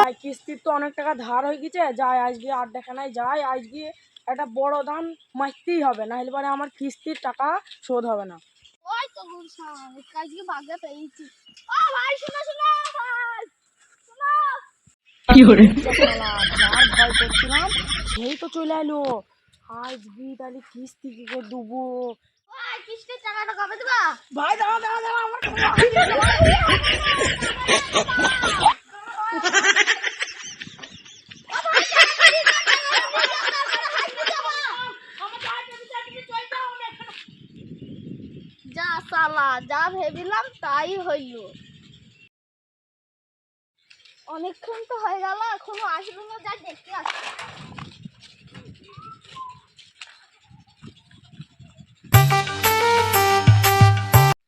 নাই, কিস্তির তো অনেক টাকা ধার হয়ে গেছে। যাই আজকে আড্ডাখানায় যাই, আজকে একটা বড় দাম মারতেই হবে, না হলে পরে আমার কিস্তির টাকা শোধ হবে না। ওই তো গুলশান আজকে ভাগ্যে পেয়েছি। ও ভাই শুনো শুনো ভাই শুনো। কি করে যার ভয় করছিলাম সেই তো চলে এলো। আজকে তাহলে কিস্তি কি করে দেবো? ওই কিস্তির টাকাটা কবে দিবা? ভাই দাঁড়া দাঁড়া দাঁড়া, আমার যা সালা যা ভেবিলাম তাই হইল। অনেকক্ষণ তো হয়ে গেল, এখনো আসলো না, যা দেখতে আসছি।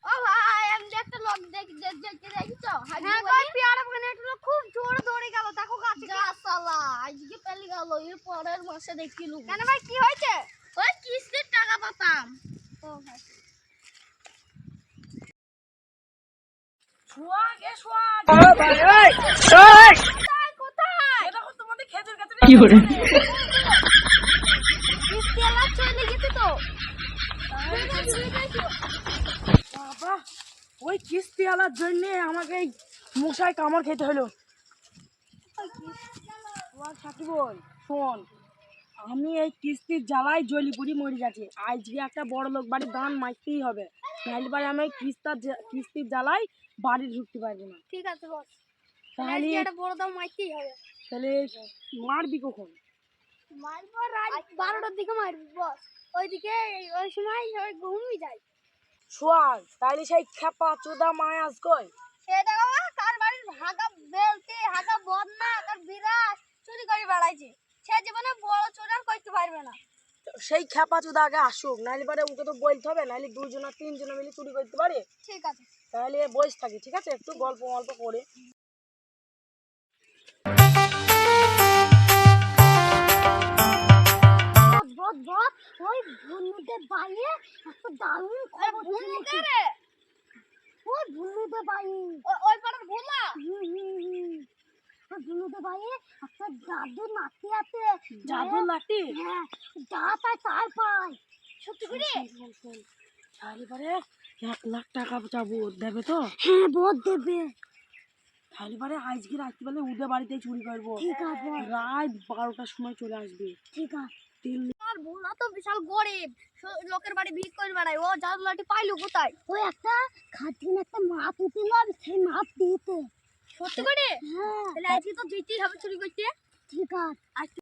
ও ভাই আমি একটা লোক দেখতে দেখছো? হ্যাঁ ভাই পেয়ারা বাগানে একটা লোক খুব জোরে দৌড়ে গেল, দেখো কাছে। যা সালা আজকে পেলি গেল, এর পরের মাসে দেখিলু। কেন ভাই কি হয়েছে? ওই কিস্তির টাকা পাতাম। ও ভাই ওই কিস্তি আলার জন্য আমাকে এই মশায় কামড় খেতে হলো। সাথী বল শোন, আমি এই কিস্তির জ্বালায় জলি পুরি মরে যাচ্ছি। আজকে একটা বড় লোক বাড়ির দান মারতেই হবে, নাহলে পরে আমি কিস্তির জ্বালায় বাড়ি ঢুকতে পারবো না। ঠিক আছে বস, তাহলে একটা বড় দাম মারতেই হবে। তাহলে মারবি কখন? মারবো রাত 12টার দিকে মারবি বস। ওইদিকে ওই সময় ওই ঘুমিয়ে যায়। শোয়াল তাহলে সেই খেপা চোদা মায়াজ কই? সে দেখো তার বাড়ির হাগা বেলতে হাগা বদনা তার বিরাট চুরি করে বেড়াইছে। সে জীবনে বড় চোর আর করতে পারবে না। সেই খেপা চোদা আগে আসুক, নাহলে পরে ওকে তো বলতে হবে, নাহলে দুজনা তিনজনে মিলে চুরি করতে পারে। ঠিক আছে তাহলে বসে থাকি, ঠিক আছে, একটু গল্প গল্প করে। ওই ভুনুদের বাইরে একটা দারুণ খবর শুনেছি। ওই ভুনুদের বাইরে ওই পাড়ার ভোলা। ওই ভুনুদের বাইরে একটা জাদু নাতি আছে। জাদু লাঠি? হ্যাঁ, যা তাই তাই পায়। সত্যি করে? তাহলে পরে 1,00,000 টাকা যাবো, দেবে তো? হ্যাঁ বোধ দেবে। তাহলে পরে আজকে রাত্রিবেলা উদে বাড়িতে চুরি করবো। ঠিক আছে রাত 12টার সময় চলে আসবে। ঠিক আছে। আর ভোলা তো বিশাল গরিব, লোকের বাড়ি ভিক করে বেড়ায়। ও জাদু লাঠি পাইলো কোথায়? ওই একটা খাটিন একটা মাছ উঠিল, সেই মাছ দিতে। সত্যি করে? হ্যাঁ। তাহলে আজকে তো যেতেই হবে চুরি করতে। ঠিক আছে।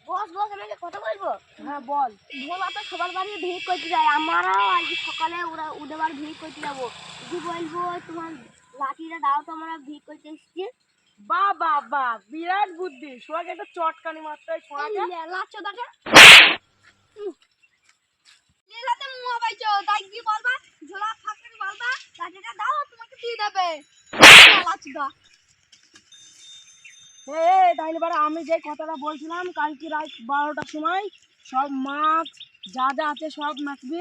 বস বস আমি একটা কথা বলবো। হ্যাঁ বল। ভোলা তো সবার বাড়ি ভিক করতে যায়, আমরাও আজকে সকালে ওরা ওদের বাড়ি ভিক করতে যাবো। কি বলবো তোমার লাঠিটা দাও তো, আমরা ভিক করতে এসেছি। বাহ বাহ বাহ, বিরাট বুদ্ধি। সোয়াকে একটা চটকানি মারতে হয় সোয়াকে। লাচ্চদাকে লীলাতে মুয়া বাইছো, তাই কি বলবা? ঝোলা ফাঁকড়ি বলবা, লাঠিটা দাও তোমাকে দিয়ে দেবে। লাচ্চদা তাহলে পরে আমি যে কথাটা বলছিলাম, কালকে রাত 12টার সময় সব মাছ যা যা আছে সব মাখবি।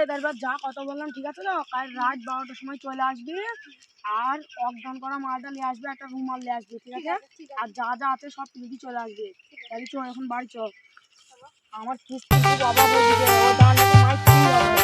তারপর যা কথা বললাম ঠিক আছে তো? কাল রাত 12টার সময় চলে আসবি, আর অজ্ঞান করা মালটা নিয়ে আসবে, একটা রুমাল নিয়ে আসবি, ঠিক আছে? আর যা যা আছে সব তুই চলে আসবে। তাহলে চল এখন বাড়ি চল, আমার কিস্তি খুব অভাব হয়ে গেছে, ওই দানটাকে মারতেই হবে।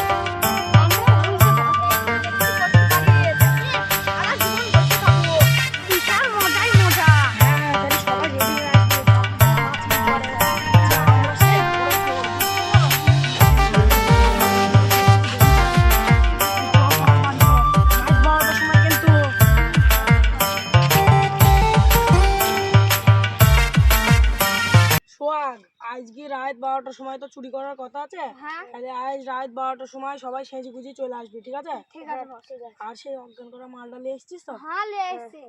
আজকে রাত 12টার সময় তো চুরি করার কথা আছে। তাহলে আজ রাত 12টার সময় সবাই সেজে গুজে চলে আসবে, ঠিক আছে? ঠিক আছে বস, ঠিক আছে। আর সেই অজ্ঞান করা মালটা নিয়ে এসছিস তো? হ্যাঁ নিয়ে এসেছি।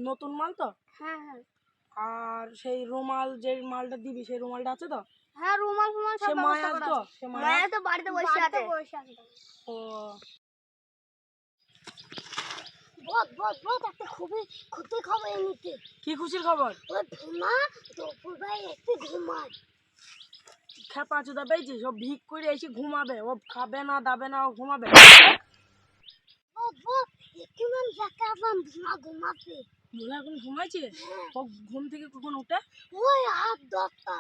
নতুন মাল তো? হ্যাঁ হ্যাঁ। আর সেই রুমাল যে মালটা দিবি সেই রুমালটা আছে তো? হ্যাঁ রুমাল ফুমাল সব সে মায়া ব্যবস্থা তো? করা আছে। সে মায়া তো বাড়িতে বসে আছে। ও বহুত বহুত বহুত একটা খুবই খুশি খবর এনেছি। কি খুশির খবর? ওই ভুনা দুপুর বেলায় একটু ঘুমায়। খেপা চোদা পেয়েছিস? ও ভিক করে এসে ঘুমাবে, ও খাবে না দাবে না, ও ঘুমাবে। বহুত বহুত একটু মান দেখা পাম ভুনা ঘুমাতে। ভোলা এখন ঘুমাইছে? ও ঘুম থেকে কখন উঠে? ওই 8-10টা।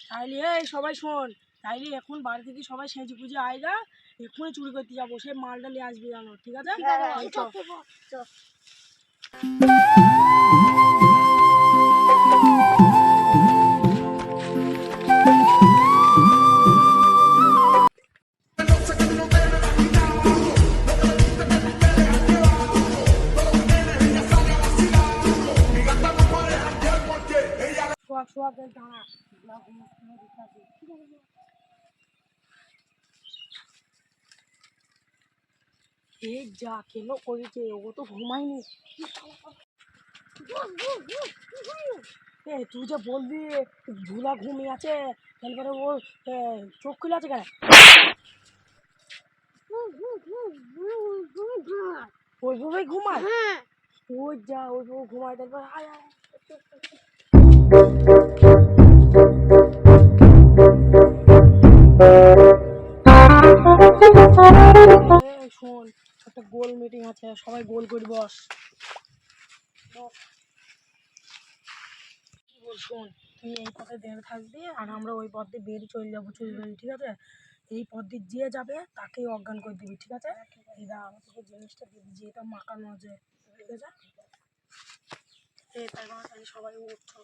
তাইলে এই সবাই শোন, তাইলে এখন বাড়ি থেকে সবাই সেজে গুজে আয়গা, এক্ষুনি চুরি করতে যাবো, সেই মালটা নিয়ে আসবি জানো, ঠিক আছে? চল। শোয়া দাঁড়া, এই যা কেন করেছে, ও তো ঘুমায়নি। তুই যে বলবি ঝুলা ঘুমিয়ে আছে, তারপরে ও চোখ খুলে আছে কেন? ওইভাবেই ঘুমায়? ওই যা ওইভাবে ঘুমায়, তারপর হায় হায়। শোন, একটা গোল মিটিং আছে, সবাই গোল করে বস। কি বল, শোন, তুই এই পথে বের থাকবি আর আমরা ওই পথ দিয়ে বেরিয়ে চলে যাবো চুরি করে, ঠিক আছে? এই পথ দিয়ে যে যাবে তাকেই অজ্ঞান করে দিবি, ঠিক আছে? এরা আমার থেকে জিনিসটা দিবি, যেটা মাখানো আছে, ঠিক আছে? তাই সবাই উঠছো।